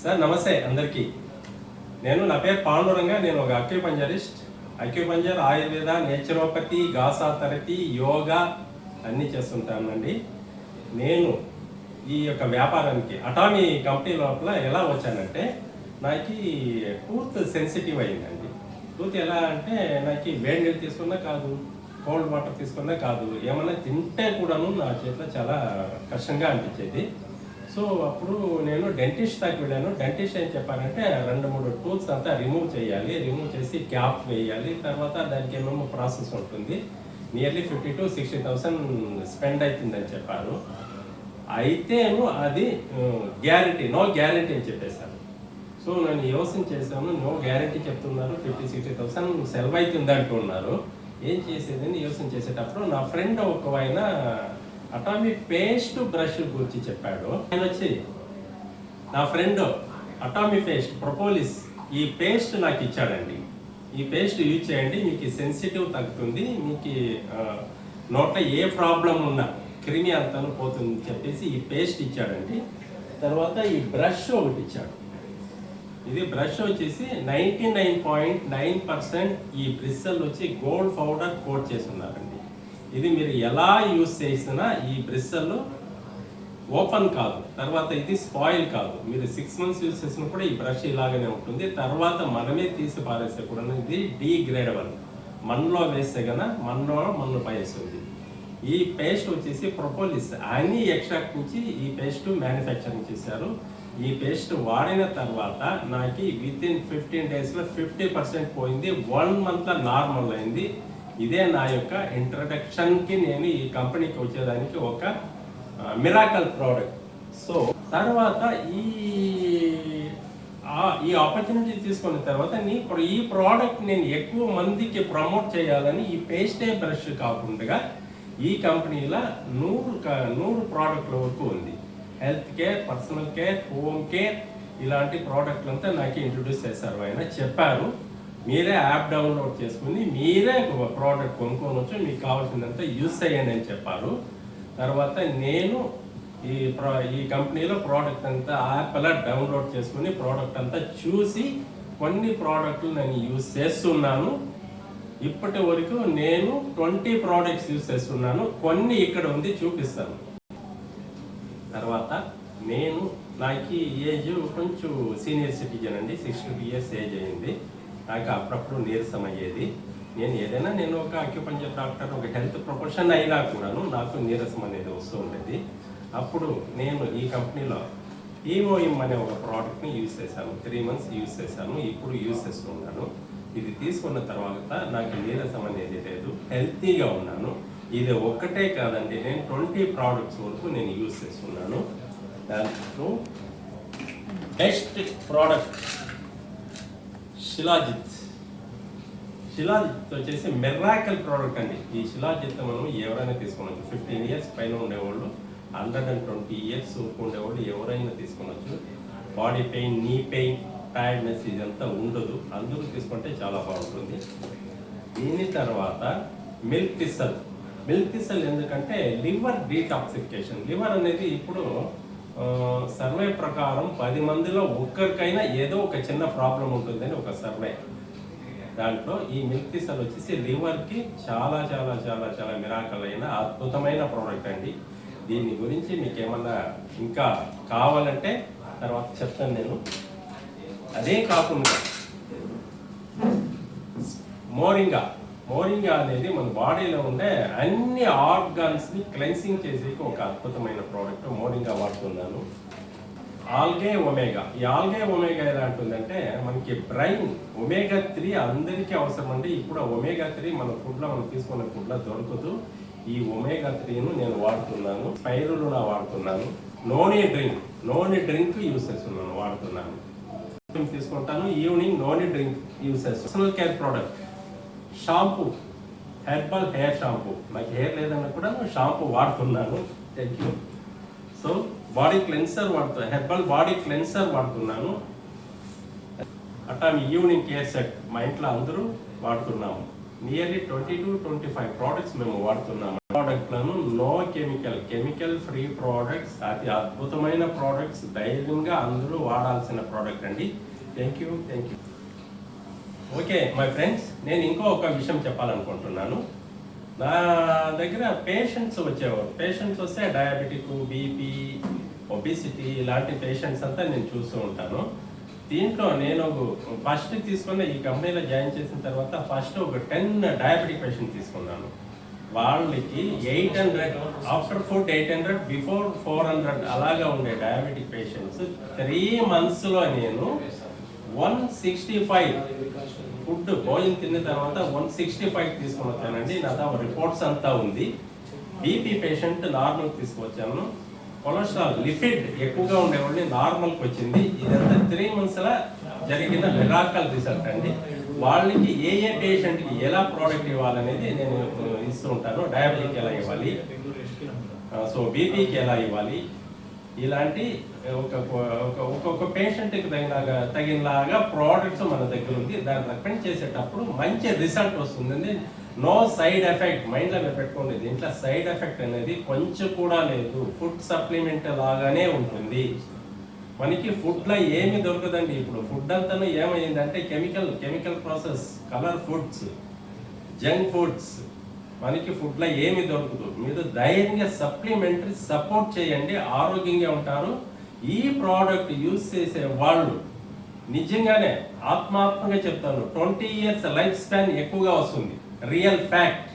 Sir నమస్తే అందరికీ. నా పేరు పాండురంగ. నేను ఒక అక్యుపంజరిస్ట్. అక్యుపంజర్, ఆయుర్వేద, నేచురోపతి, గాసా థెరపీ, యోగా అన్నీ చేస్తుంటానండి. నేను ఈ యొక్క వ్యాపారానికి అటామీ కంపెనీ లోపల ఎలా వచ్చానంటే, నాకు టూత్ సెన్సిటివ్ అయిందండి. టూత్ ఎలా అంటే, నాకు వేడి నీళ్ళు తీసుకున్నా కాదు, కోల్డ్ వాటర్ తీసుకున్నా కాదు, ఏమన్నా తింటే కూడాను నా చేతిలో చాలా కష్టంగా అనిపించేది. సో అప్పుడు నేను డెంటిస్ట్ దాకా వెళ్ళాను. డెంటిస్ట్ ఏం చెప్పారంటే 2-3 టూల్స్ అంతా రిమూవ్ చేయాలి, రిమూవ్ చేసి క్యాప్ వేయాలి, తర్వాత దానికి ఏమేమో ప్రాసెస్ ఉంటుంది, నియర్లీ 50,000 to 60,000 స్పెండ్ అవుతుందని చెప్పారు. అయితేను అది నో గ్యారంటీ అని చెప్పేశారు. సో నేను యోచన చేశాను, నో గ్యారంటీ చెప్తున్నారు, 50,000-60,000 సెలవు అవుతుంది అంటున్నారు. ఏం చేసేదని యోచన చేసేటప్పుడు నా ఫ్రెండ్ ఒక ఆయన అటామీ పేస్ట్ బ్రష్ గురించి చెప్పాడు. ఆయన వచ్చి నా ఫ్రెండ్ అటామీ పేస్ట్ ప్రొపోలిస్ ఈ పేస్ట్ నాకు ఇచ్చాడండి. ఈ పేస్ట్ యూజ్ చేయండి, మీకు సెన్సిటివ్ తగ్గుతుంది, మీకు నోట్లో ఏ ప్రాబ్లం ఉన్నా క్రిమి అంతాను పోతుంది చెప్పేసి ఈ పేస్ట్ ఇచ్చాడండి. తర్వాత ఈ బ్రష్ ఒకటి ఇచ్చాడు. ఇది బ్రష్ వచ్చేసి 99.9% ఈ బ్రిస్సల్ వచ్చి గోల్డ్ పౌడర్ కోట్ చేసి ఉన్నారండి. ఇది మీరు ఎలా యూజ్ చేసినా ఈ బ్రిస్సల్ ఓపెన్ కాదు, తర్వాత ఇది స్పాయిల్ కాదు. మీరు 6 months యూజ్ చేసినా కూడా ఈ బ్రష్ ఇలాగనే ఉంటుంది. తర్వాత మనమే తీసి పారేస్తే కూడా ఇది డీగ్రేడబుల్. మన్నులో వేస్తే కనుక మన్ను పైస్తుంది. ఈ పేస్ట్ వచ్చేసి ప్రొపోలిస్ అన్ని ఎక్స్ట్రాక్ట్ నుంచి ఈ పేస్ట్ మ్యానుఫ్యాక్చరింగ్ చేశారు. ఈ పేస్ట్ వాడిన తర్వాత నాకు వితిన్ 15 daysలో 50% పోయింది, 1 monthలో నార్మల్ అయింది. ఇదే నా యొక్క ఇంట్రడక్షన్కి నేను ఈ కంపెనీకి వచ్చేదానికి ఒక మిరాకల్ ప్రోడక్ట్. సో తర్వాత ఈ ఆపర్చునిటీ తీసుకున్న తర్వాత ఈ ప్రోడక్ట్ నేను ఎక్కువ మందికి ప్రమోట్ చేయాలని ఈ పేస్టే బ్రష్ కాకుండా ఈ కంపెనీలో 100 ప్రోడక్ట్ల వరకు ఉంది. Health care, personal care, home care ఇలాంటి ప్రోడక్ట్లు అంతా నాకు ఇంట్రొడ్యూస్ చేశారు. ఆయన చెప్పారు, మీరే యాప్ డౌన్లోడ్ చేసుకుని మీరే ప్రోడక్ట్ కొనుక్కోవచ్చు, మీకు కావాల్సిందంతా యూస్ చేయండి అని చెప్పారు. తర్వాత నేను ఈ కంపెనీలో ప్రోడక్ట్ అంతా యాప్ అలా డౌన్లోడ్ చేసుకుని ప్రోడక్ట్ అంతా చూసి కొన్ని ప్రోడక్ట్లు నేను యూస్ చేస్తున్నాను. ఇప్పటి వరకు నేను 20 ప్రోడక్ట్స్ యూస్ చేస్తున్నాను. కొన్ని ఇక్కడ ఉంది, చూపిస్తాను. తర్వాత నాకు ఏజ్ కొంచెం సీనియర్ సిటిజన్ అండి, 62 years ఏజ్ అయింది. నాకు అప్పుడప్పుడు నీరసం అయ్యేది. నేను ఒక అక్యుపంచర్ డాక్టర్, ఒక హెల్త్ ప్రొఫెషన్ అయినా కూడాను నాకు నీరసం అనేది వస్తూ ఉండేది. అప్పుడు నేను ఈ కంపెనీలో ఈఓఎం అనే ఒక ప్రోడక్ట్ని యూజ్ చేశాను. 3 months యూజ్ చేశాను, ఇప్పుడు యూజ్ చేస్తున్నాను. ఇది తీసుకున్న తర్వాత నాకు నీరసం అనేది లేదు, హెల్తీగా ఉన్నాను. ఇది ఒక్కటే కాదండి, నేను 20 ప్రోడక్ట్స్ వరకు నేను యూజ్ చేస్తున్నాను. దాంట్లో బెస్ట్ ప్రోడక్ట్ శిలాజిత్ వచ్చేసి మిరాకల్ ప్రోడక్ట్ అండి. ఈ శిలాజిత్ మనం ఎవరైనా తీసుకోవచ్చు. 15 years పైన ఉండేవాళ్ళు, 120 years ఉండేవాళ్ళు ఎవరైనా తీసుకోవచ్చు. Body pain, knee pain, tiredness ఇదంతా ఉండదు, అందరూ తీసుకుంటే చాలా బాగుంటుంది. దీని తర్వాత మిల్క్ టిసల్ ఎందుకంటే లివర్ డీటాక్సిఫికేషన్. లివర్ అనేది ఇప్పుడు సర్వే ప్రకారం 10 మందిలో ఒక్కరికైనా ఏదో ఒక చిన్న ప్రాబ్లం ఉంటుందని ఒక సర్వే. దాంట్లో ఈ మిల్క్ టిసల్ వచ్చేసి లివర్కి చాలా చాలా చాలా చాలా మిరాకల్ అయిన అద్భుతమైన ప్రోడక్ట్ అండి. దీని గురించి మీకు ఏమన్నా ఇంకా కావాలంటే తర్వాత చెప్తాను నేను. అదే కాకుండా మోరింగా అనేది మన బాడీలో ఉండే అన్ని ఆర్గాన్స్ని క్లెన్సింగ్ చేసే ఒక అద్భుతమైన ప్రోడక్ట్ మోరింగా వాడుతున్నాను. Algae omega. ఈ ఆల్గే ఒమేగా ఎలా ఉంటుందంటే మనకి బ్రెయిన్ ఒమేగా 3 అందరికీ అవసరం అండి. ఇప్పుడు ఒమేగా 3 మన ఫుడ్లో, మనం తీసుకున్న ఫుడ్లో దొరకదు. ఈ ఒమేగా 3ను నేను వాడుతున్నాను. స్పైరులునా వాడుతున్నాను. నోని డ్రింక్ యూస్ చేస్తున్నాను, వాడుతున్నాను. తీసుకుంటాను, ఈవినింగ్ నోని డ్రింక్ యూస్ చేస్తాను. Personal care product shampoo, herbal hair shampoo. నాకు హెయిర్ లేదన్నా కూడా షాంపూ వాడుతున్నాను. Thank you. So body cleanser వాడుతున్నాను, హెర్బల్ బాడీ క్లెన్సర్ వాడుతున్నాను. అట్లా ఈవినింగ్ కేర్ సెట్ మా ఇంట్లో అందరూ వాడుతున్నాము. నియర్లీ 20 to 25 ప్రోడక్ట్స్ మేము వాడుతున్నాము. ప్రోడక్ట్లను నో కెమికల్ ఫ్రీ ప్రోడక్ట్స్, అతి అద్భుతమైన ప్రోడక్ట్స్, ధైర్యంగా అందరూ వాడాల్సిన ప్రోడక్ట్ అండి. Thank you. Okay my friends, నేను ఇంకో ఒక విషయం చెప్పాలనుకుంటున్నాను. నా దగ్గర పేషెంట్స్ వస్తే డయాబెటిక్, బీపీ, ఒబిసిటీ ఇలాంటి పేషెంట్స్ అంతా నేను చూస్తూ ఉంటాను. దీంట్లో నేను ఫస్ట్ తీసుకున్న ఈ కంపెనీలో జాయిన్ చేసిన తర్వాత ఫస్ట్ ఒక 10 డయాబెటిక్ పేషెంట్ తీసుకున్నాను. వాళ్ళకి 800, ఆఫ్టర్ ఫుడ్ 800, బిఫోర్ 400 అలాగా ఉండే డయాబెటిక్ పేషెంట్స్ 3 monthsలో నేను 165 ఫుడ్ భోజనం తిన్న తర్వాత 165 తీసుకొని వచ్చానండి. నా రిపోర్ట్స్ అంతా ఉంది. బీపీ పేషెంట్ నార్మల్ తీసుకొచ్చాను. కొలెస్ట్రాల్ లిపిడ్ ఎక్కువగా ఉండేవాళ్ళని నార్మల్కి వచ్చింది. ఇదంతా 3 monthsలో జరిగిన మిరాకల్ రిజల్ట్ అండి. వాళ్ళకి ఏ పేషెంట్కి ఎలా ప్రోడక్ట్ ఇవ్వాలనేది నేను ఇస్తూ ఉంటాను. డయాబెటిక్ ఎలా ఇవ్వాలి, సో బీపీకి ఎలా ఇవ్వాలి, ఇలాంటి ఒక్కొక్క పేషెంట్కి తగినలాగా ప్రోడక్ట్స్ మన దగ్గర ఉంది. దాన్ని రికమెండ్ చేసేటప్పుడు మంచి రిజల్ట్ వస్తుందండి. నో సైడ్ ఎఫెక్ట్, మైండ్లో మీరు పెట్టుకోండి. దీంట్లో సైడ్ ఎఫెక్ట్ అనేది కొంచెం కూడా లేదు. ఫుడ్ సప్లిమెంట్ లాగానే ఉంటుంది. మనకి ఫుడ్లో ఏమి దొరకదండి. ఇప్పుడు ఫుడ్ అంతా ఏమైందంటే chemical process, colour foods, junk foods, మనకి ఫుడ్లో ఏమి దొరకదు. మీరు ధైర్యంగా సప్లిమెంటరీ సపోర్ట్ చేయండి, ఆరోగ్యంగా ఉంటారు. ఈ ప్రోడక్ట్ యూజ్ చేసే వాళ్ళు నిజంగానే ఆత్మాత్మగా చెప్తాను, 20 years లైఫ్ స్పాన్ ఎక్కువగా వస్తుంది. Real fact.